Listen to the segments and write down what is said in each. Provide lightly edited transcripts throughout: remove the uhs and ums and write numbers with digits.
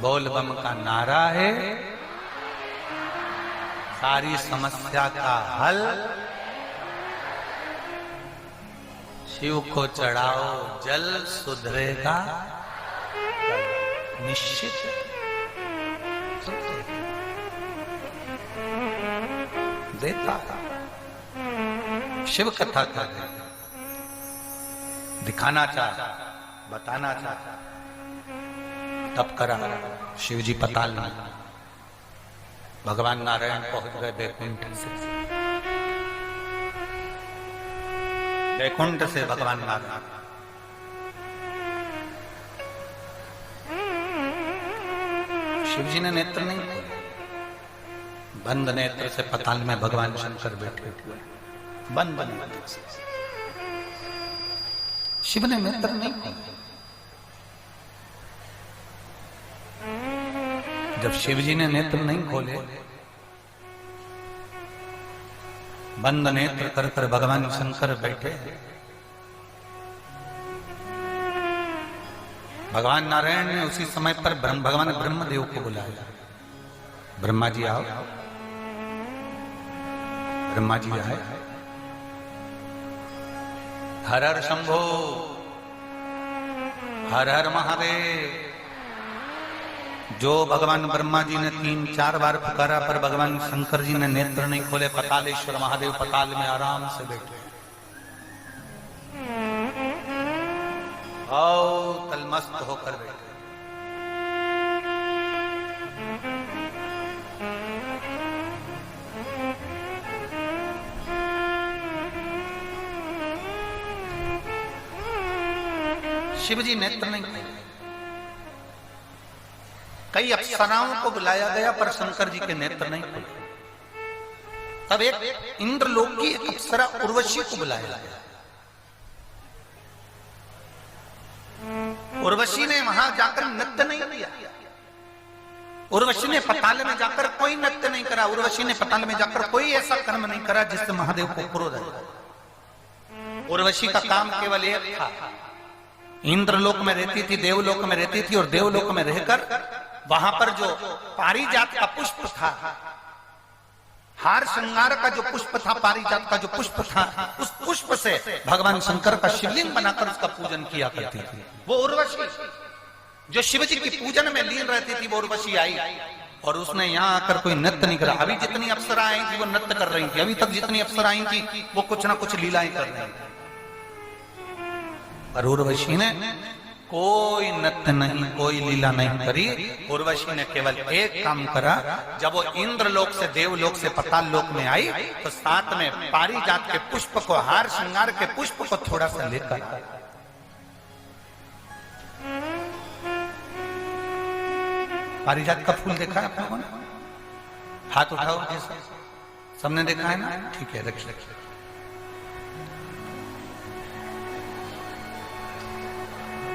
बोल बम का नारा है, सारी समस्या का हल। शिव को चढ़ाओ जल, सुधरेगा निश्चित। देता शिव कथा कर दिखाना चाहता, बताना चाहता, तब करा शिव जी पताल में। भगवान नारायण पहुंच गए बैकुंठ से। बैकुंठ से भगवान नारायण शिव जी ने नेत्र नहीं खोले, बंद नेत्र से पताल में भगवान शंकर बैठे हुए। बंद नेत्र से शिव ने नेत्र नहीं खोले। जब शिव जी ने नेत्र नहीं खोले, बंद नेत्र कर कर भगवान शंकर बैठे। भगवान नारायण ने उसी समय पर भगवान ब्रह्मदेव को बुलाया। ब्रह्मा जी आओ। ब्रह्मा जी आए। हर हर शंभो, हर हर महादेव। जो भगवान ब्रह्मा जी ने 3-4 बार पुकारा पर भगवान शंकर जी ने नेत्र नहीं खोले, पतालेश्वर महादेव पताल में आराम से बैठे। आओ तलमस्त होकर बैठे। शिव जी नेत्र नहीं खोले। कई अप्सराओं को बुलाया गया पर शंकर जी के नेत्र नहीं खुले। तब एक इंद्रलोक की एक अप्सरा उर्वशी को बुलाया गया। उर्वशी ने वहां जाकर नृत्य नहीं किया। उर्वशी ने पताल में जाकर कोई नृत्य नहीं करा। उर्वशी ने पताल में जाकर कोई ऐसा कर्म नहीं करा जिससे महादेव को क्रोध आया। उर्वशी का काम केवल एक था, इंद्रलोक में रहती थी, देवलोक में रहती थी, और देवलोक में रहकर वहां पर जो पारिजात का पुष्प था, हार श्रृंगार का जो पुष्प था, पारिजात का जो पुष्प था, उस पुष्प से भगवान शंकर का शिवलिंग बनाकर उसका पूजन किया करती थी। वो उर्वशी जो शिव जी की पूजन में लीन रहती थी, वो उर्वशी आई और उसने यहाँ आकर कोई नृत्य नहीं करा। अभी जितनी अप्सरा आई थी वो नृत्य कर रही थी। अभी तक जितनी अप्सरा आई थी वो कुछ ना कुछ लीलाएं कर रही थी। पर उर्वशी ने कोई नृत्य नहीं, कोई लीला नहीं करी। उर्वशी ने केवल एक काम करा। जब वो इंद्रलोक से देवलोक से पताल लोक में आई तो साथ में पारिजात के पुष्प को, हार श्रृंगार के पुष्प को थोड़ा सा लेकर, पारिजात का फूल देखा है आप लोगों ने? हाथ उठाओ जैसा, सबने देखा है ना? ठीक है, रखिए।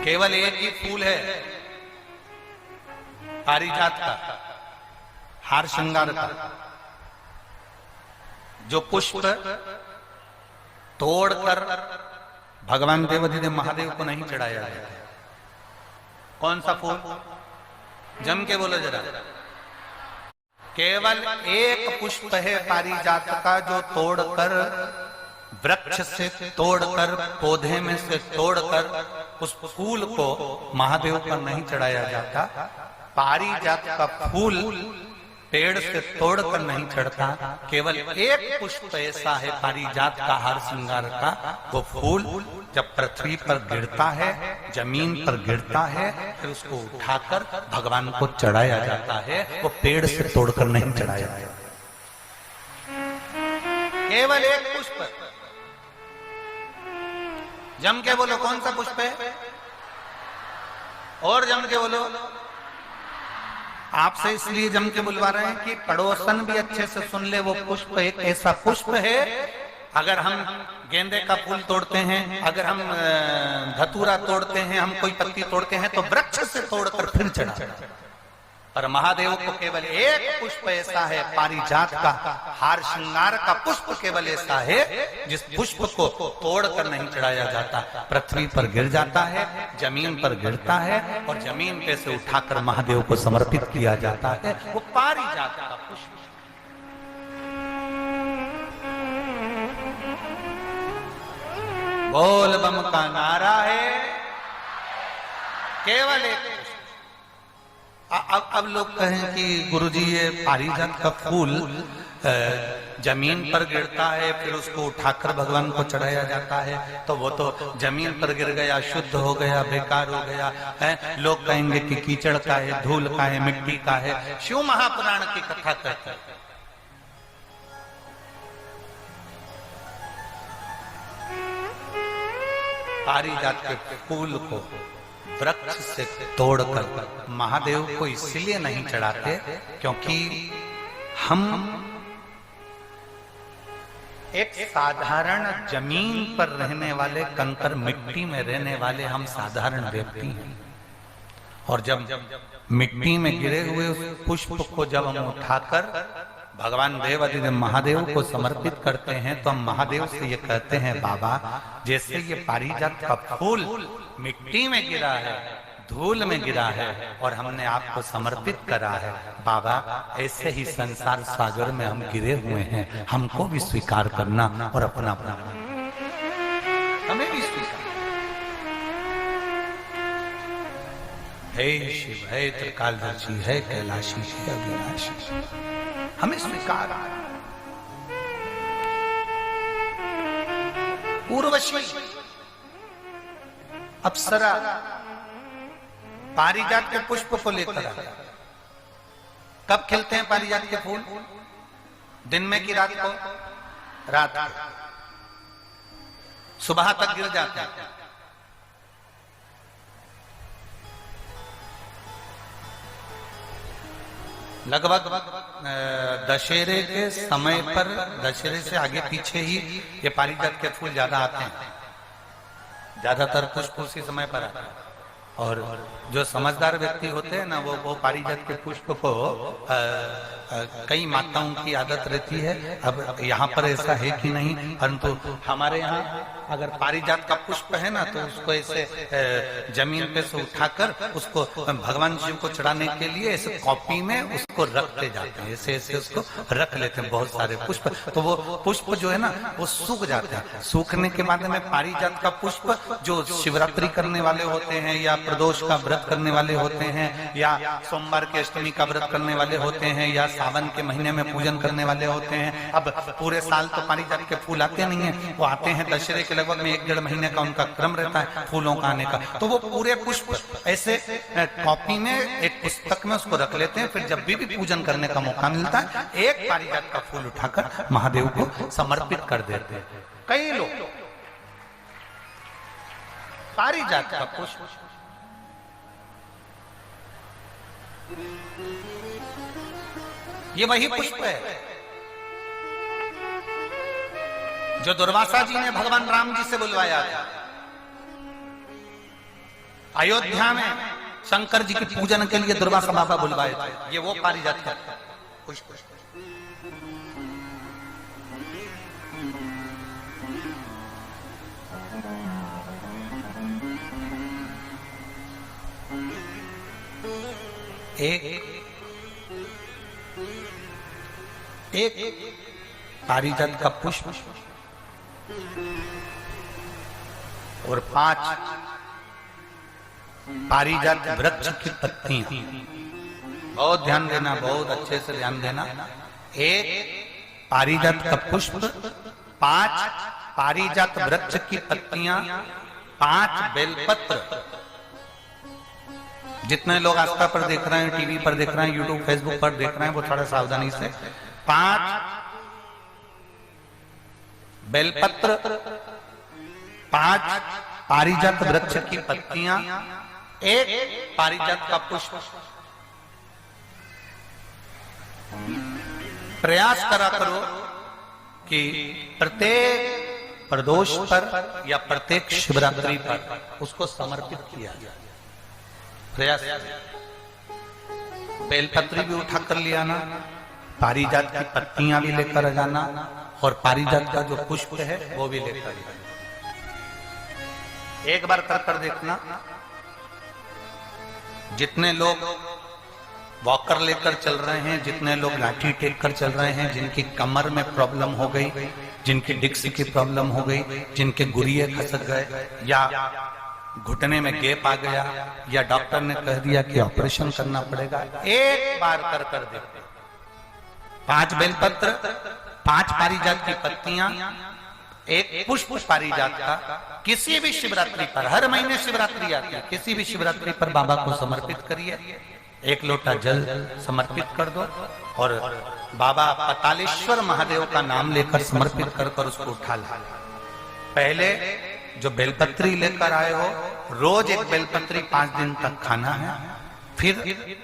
केवल एक ही फूल है पारिजात का, हार श्रृंगार का, जो पुष्प तोड़कर भगवान देवाधिदेव महादेव को नहीं चढ़ाया गया। कौन सा फूल? जम के बोलो जरा। केवल एक पुष्प है पारिजात का जो तोड़कर, वृक्ष से तोड़कर, पौधे में से तोड़कर उस फूल को महादेव पर नहीं चढ़ाया जाता। पारिजात का फूल पेड़ से तोड़कर नहीं चढ़ता। केवल एक पुष्प ऐसा है पारिजात का, हार श्रृंगार का, वो फूल जब पृथ्वी पर गिरता है, जमीन पर गिरता है, फिर उसको उठाकर भगवान को चढ़ाया जाता है। वो पेड़ से तोड़कर नहीं चढ़ाया जाता। केवल एक पुष्प। जम के बोलो कौन सा पुष्प है? और जम के बोलो। आपसे इसलिए जम के बुलवा रहे हैं कि पड़ोसन भी अच्छे से सुन ले। वो पुष्प एक ऐसा पुष्प है, अगर हम गेंदे का फूल तोड़ते हैं, अगर हम धतूरा तोड़ते हैं, हम कोई पत्ती तोड़ते हैं तो वृक्ष से तोड़कर फिर चढ़ाते हैं। पर महादेव को केवल एक पुष्प ऐसा है, पारिजात का हार श्रृंगार का पुष्प केवल ऐसा है जिस पुष्प को तोड़कर नहीं चढ़ाया जाता, पृथ्वी पर गिर जाता है, जमीन पर गिरता है और जमीन पे से उठाकर महादेव को समर्पित किया जाता है, वो पारिजात का पुष्प। बोल बम का नारा है केवल एक। अब लोग कहें कि गुरुजी ये पारिजात का फूल जमीन पर गिरता है फिर उसको उठाकर भगवान को चढ़ाया जाता है, तो वो तो जमीन पर गिर गया, शुद्ध हो गया, बेकार हो गया है। लोग कहेंगे कि कीचड़ का है, धूल का है, मिट्टी का है। शिव महापुराण की कथा कहता है पारिजात के फूल को वृक्ष से तोड़कर महादेव को इसलिए नहीं चढ़ाते क्योंकि हम एक साधारण जमीन पर रहने वाले, कंकर मिट्टी में रहने वाले हम साधारण व्यक्ति हैं, और जब मिट्टी में गिरे हुए उस पुष्प को जब हम उठाकर भगवान देवाधिदेव महादेव को समर्पित करते हैं तो हम महादेव से ये कहते हैं, बाबा जैसे ये पारिजात का फूल मिट्टी में गिरा है, धूल में गिरा है और हमने आपको समर्पित करा है, बाबा ऐसे ही संसार सागर में हम गिरे हुए हैं, हमको भी स्वीकार करना और अपना अपना हमें भी स्वीकार। हे शिव, हे त्रिकालदर्शी, है कैलाशी, है अविनाशी, हमें स्वीकार। उर्वशी अप्सरा पारिजात के पुष्प को लेकर कब खिलते हैं पारिजात के फूल? दिन में की रात को? रात को सुबह तक गिर जाते हैं। लगभग दशहरे के समय पर, दशहरे से आगे पीछे ही ये पारिजात के फूल ज्यादा आते हैं, ज्यादातर पुष्प उसी समय पर आते हैं। और जो समझदार व्यक्ति होते हैं ना, वो पारिजात के पुष्प को कई माताओं की आदत रहती है। अब यहाँ पर ऐसा है कि नहीं, परंतु हमारे यहाँ अगर पारिजात का पुष्प है ना तो उसको ऐसे जमीन पे से उठाकर उसको भगवान शिव को चढ़ाने के लिए ऐसे कॉपी में उसको रखते जाते हैं, ऐसे ऐसे उसको रख लेते हैं बहुत सारे पुष्प। तो वो पुष्प जो है ना वो सूख जाते हैं। सूखने के बाद में पारिजात का पुष्प जो शिवरात्रि करने वाले होते हैं या प्रदोष का व्रत करने वाले होते हैं या सोमवार के अष्टमी का व्रत करने वाले होते हैं या सावन के महीने में पूजन करने वाले होते हैं। अब पूरे साल तो पारिजात के फूल आते नहीं है, वो आते हैं दशहरे के लगभग में 1-1.5 महीने का उनका क्रम रहता है फूलों का आने का। तो वो पूरे पुष्प ऐसे कॉपी में एक पुस्तक में उसको रख लेते हैं, फिर जब भी पूजन करने का मौका मिलता है एक पारिजात का फूल उठाकर महादेव को समर्पित कर देते हैं। कई लोग पारिजात का पुष्प ये वही पुष्प है जो दुर्वासा जी ने भगवान राम जी से बुलवाया था। अयोध्या में शंकर जी के पूजन के लिए दुर्वासा बाबा बुलवाए थे। ये वो पारिजात का पुष्प। एक पारिजात का पुष्प और 5 पारिजात वृक्ष की पत्तियां। बहुत ध्यान देना, बहुत अच्छे से ध्यान देना। एक पारिजात का पुष्प, 5 पारिजात वृक्ष की पत्तियां, 5 बेलपत्र। जितने लोग आस्था पर देख रहे हैं, टीवी पर देख रहे हैं, यूट्यूब फेसबुक पर देख रहे हैं, वो थोड़ा सावधानी से 5 बेलपत्र, 5 पारिजात वृक्ष की पत्तियां, 1 पारिजात का पुष्प। प्रयास करा करो कि प्रत्येक प्रदोष पर या प्रत्येक शिवरात्रि पर उसको समर्पित किया जाए। प्रयास बेलपत्री भी उठा कर ले आना, पारिजात की पत्तियां भी लेकर जाना, और पारिजात का जो पुष्प है वो भी लेकर जाना। एक बार कर देखना। जितने लोग वॉकर लेकर चल रहे हैं, जितने लोग लाठी टेक कर चल रहे हैं, जिनकी कमर में प्रॉब्लम हो गई, जिनकी डिस्क की प्रॉब्लम हो गई, जिनके गुरिये खसक गए, या घुटने में गैप आ गया, या डॉक्टर ने कह दिया कि ऑपरेशन करना पड़ेगा, एक बार कर देखते। 5 बेलपत्र, 5 पारिजात की पत्तियां, एक पुष्प पारिजात का, किसी भी शिवरात्रि पर, हर महीने शिवरात्रि आती है, किसी भी शिवरात्रि पर बाबा को समर्पित करिए। 1 लोटा जल समर्पित कर दो और बाबा पतालेश्वर महादेव का नाम लेकर समर्पित कर उसको उठा लो। पहले जो बेलपत्री लेकर आए हो, रोज 1 बेलपत्री 5 दिन तक खाना है। फिर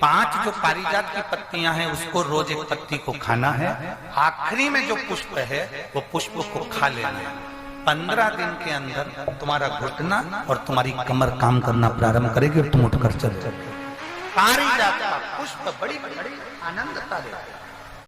5 जो पारिजात की पत्तियां हैं उसको रोज 1 पत्ती को खाना है। आखिरी में जो पुष्प है वो पुष्प को खा लेना है। 15 दिन के अंदर तुम्हारा घुटना और तुम्हारी कमर काम करना प्रारंभ करेगी और तुम उठकर चल जाओगे। पारिजात का पुष्प बड़ी आनंदता देता है।